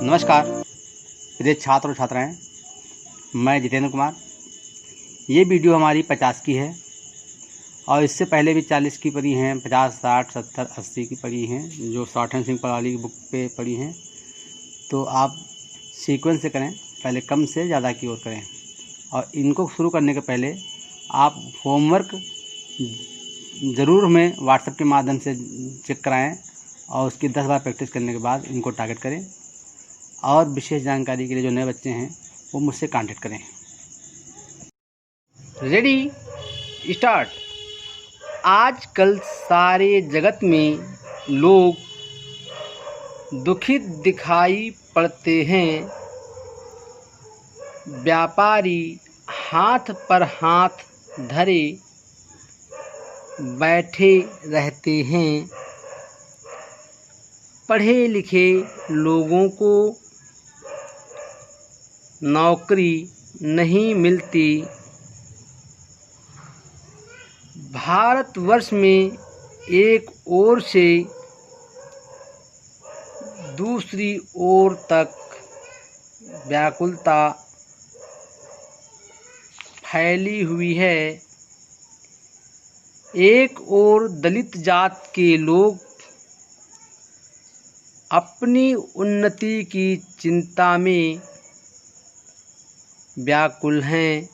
नमस्कार प्रिय छात्र और छात्राएं, मैं जितेंद्र कुमार। ये वीडियो हमारी 50 की है और इससे पहले भी 40 की पढ़ी हैं, 50, 60, 70, 80 की पढ़ी हैं, जो शॉर्ट हैंड सिंह पढ़ाली की बुक पे पढ़ी हैं। तो आप सीक्वेंस से करें, पहले कम से ज़्यादा की ओर करें। और इनको शुरू करने के पहले आप होमवर्क ज़रूर हमें व्हाट्सएप के माध्यम से चेक कराएं और उसकी 10 बार प्रैक्टिस करने के बाद इनको टारगेट करें। और विशेष जानकारी के लिए जो नए बच्चे हैं वो मुझसे कांटेक्ट करें। Ready, start. आजकल सारे जगत में लोग दुखित दिखाई पड़ते हैं। व्यापारी हाथ पर हाथ धरे बैठे रहते हैं। पढ़े लिखे लोगों को नौकरी नहीं मिलती। भारतवर्ष में एक ओर से दूसरी ओर तक व्याकुलता फैली हुई है। एक ओर दलित जात के लोग अपनी उन्नति की चिंता में व्याकुल हैं,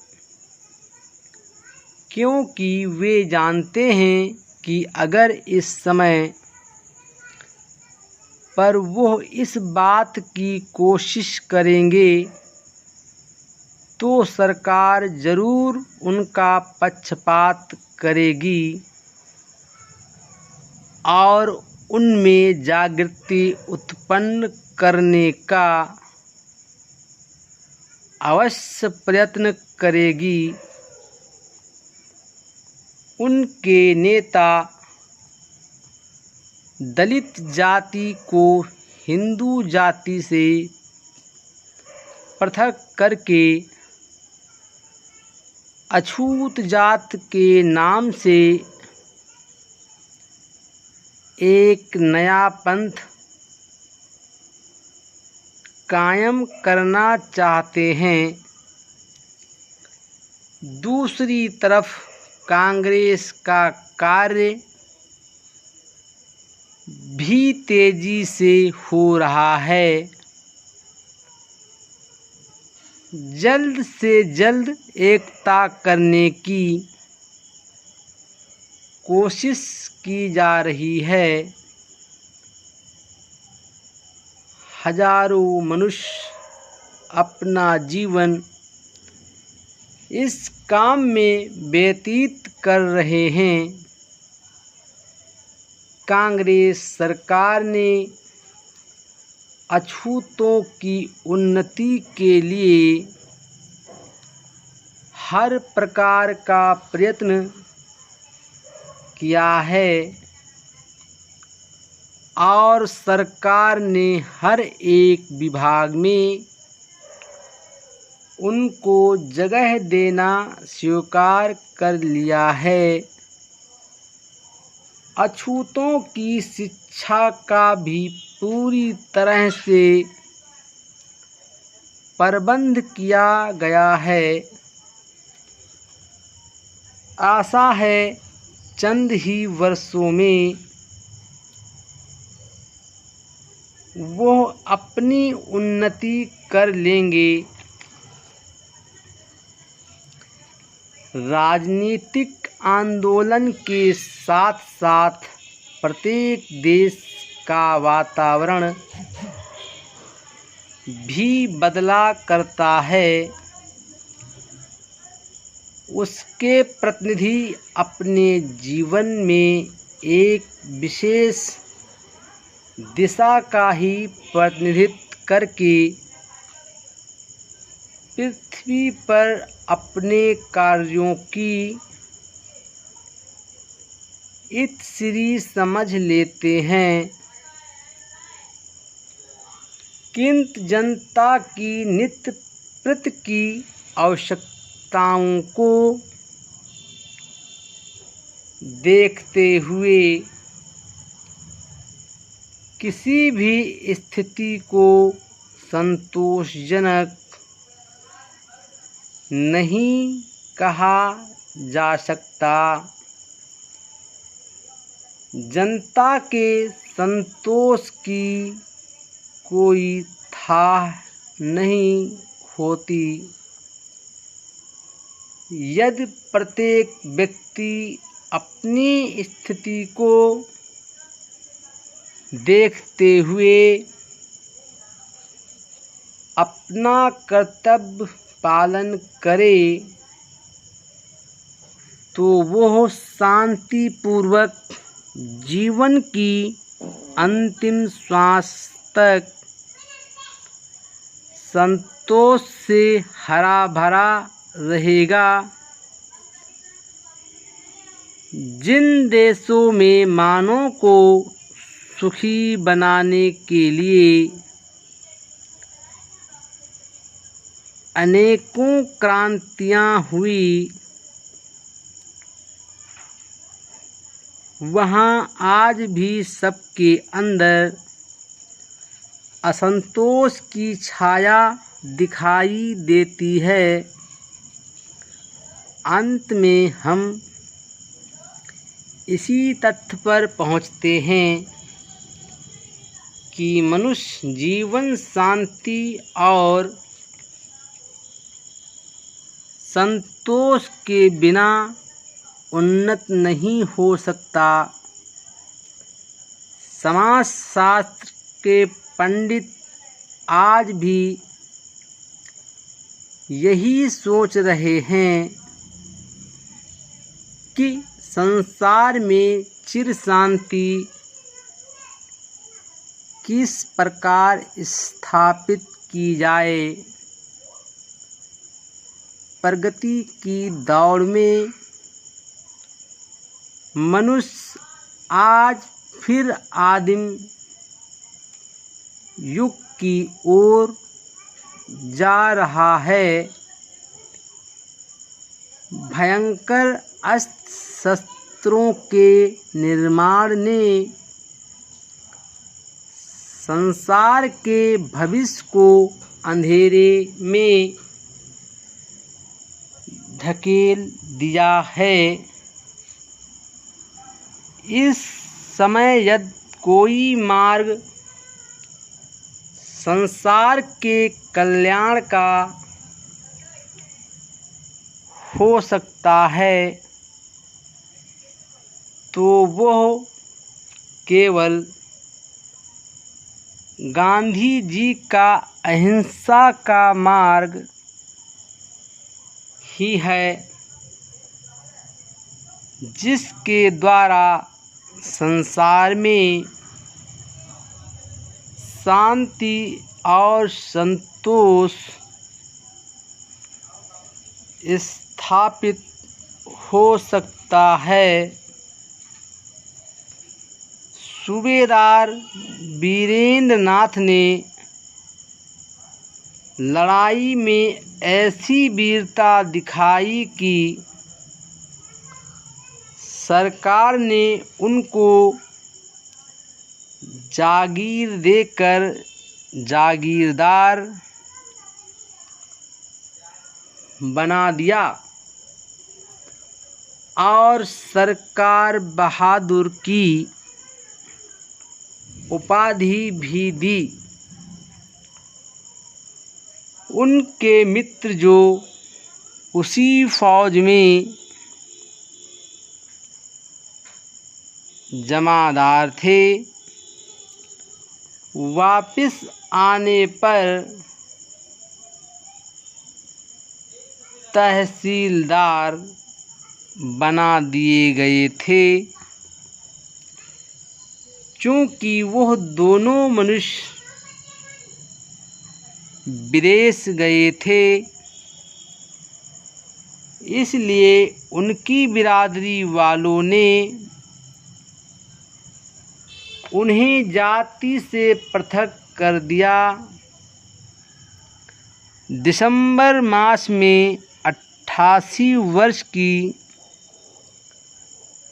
क्योंकि वे जानते हैं कि अगर इस समय पर वो इस बात की कोशिश करेंगे तो सरकार ज़रूर उनका पक्षपात करेगी और उनमें जागृति उत्पन्न करने का अवश्य प्रयत्न करेगी। उनके नेता दलित जाति को हिंदू जाति से पृथक करके अछूत जात के नाम से एक नया पंथ कायम करना चाहते हैं। दूसरी तरफ कांग्रेस का कार्य भी तेजी से हो रहा है। जल्द से जल्द एकता करने की कोशिश की जा रही है। हजारों मनुष्य अपना जीवन इस काम में व्यतीत कर रहे हैं। कांग्रेस सरकार ने अछूतों की उन्नति के लिए हर प्रकार का प्रयत्न किया है और सरकार ने हर एक विभाग में उनको जगह देना स्वीकार कर लिया है। अछूतों की शिक्षा का भी पूरी तरह से प्रबंध किया गया है। आशा है चंद ही वर्षों में वो अपनी उन्नति कर लेंगे। राजनीतिक आंदोलन के साथ साथ प्रत्येक देश का वातावरण भी बदला करता है। उसके प्रतिनिधि अपने जीवन में एक विशेष दिशा का ही प्रतिनिधित्व करके पृथ्वी पर अपने कार्यों की इतश्री समझ लेते हैं, किंतु जनता की नित्य प्रति की आवश्यकताओं को देखते हुए किसी भी स्थिति को संतोषजनक नहीं कहा जा सकता। जनता के संतोष की कोई था नहीं होती। यदि प्रत्येक व्यक्ति अपनी स्थिति को देखते हुए अपना कर्तव्य पालन करे तो वह शांतिपूर्वक जीवन की अंतिम श्वास तक संतोष से हरा भरा रहेगा। जिन देशों में मानव को सुखी बनाने के लिए अनेकों क्रांतियां हुई, वहाँ आज भी सबके अंदर असंतोष की छाया दिखाई देती है। अंत में हम इसी तथ्य पर पहुँचते हैं कि मनुष्य जीवन शांति और संतोष के बिना उन्नत नहीं हो सकता। समाजशास्त्र के पंडित आज भी यही सोच रहे हैं कि संसार में चिर शांति किस प्रकार स्थापित की जाए। प्रगति की दौड़ में मनुष्य आज फिर आदिम युग की ओर जा रहा है। भयंकर अस्त्र शस्त्रों के निर्माण ने संसार के भविष्य को अंधेरे में धकेल दिया है। इस समय यदि कोई मार्ग संसार के कल्याण का हो सकता है तो वह केवल गांधी जी का अहिंसा का मार्ग ही है, जिसके द्वारा संसार में शांति और संतोष स्थापित हो सकता है। सूबेदार वीरेंद्र नाथ ने लड़ाई में ऐसी वीरता दिखाई कि सरकार ने उनको जागीर देकर जागीरदार बना दिया और सरकार बहादुर की उपाधि भी दी। उनके मित्र जो उसी फौज में जमादार थे, वापस आने पर तहसीलदार बना दिए गए थे। चूँकि वह दोनों मनुष्य विदेश गए थे, इसलिए उनकी बिरादरी वालों ने उन्हें जाति से पृथक कर दिया। दिसंबर मास में 88 वर्ष की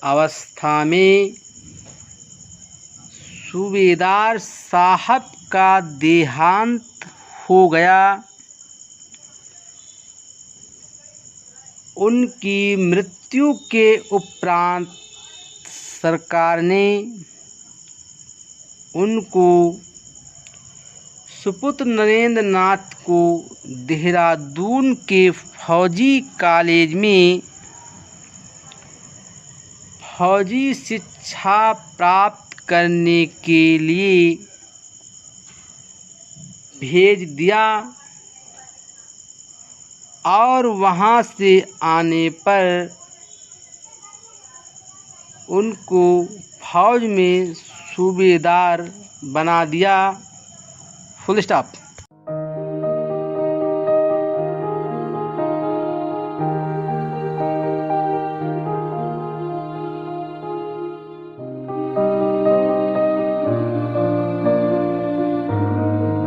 अवस्था में सूबेदार साहब का देहांत हो गया। उनकी मृत्यु के उपरांत सरकार ने उनको सुपुत्र नरेंद्र नाथ को देहरादून के फौजी कॉलेज में फौजी शिक्षा प्राप्त करने के लिए भेज दिया और वहां से आने पर उनको फौज में सूबेदार बना दिया। Full stop.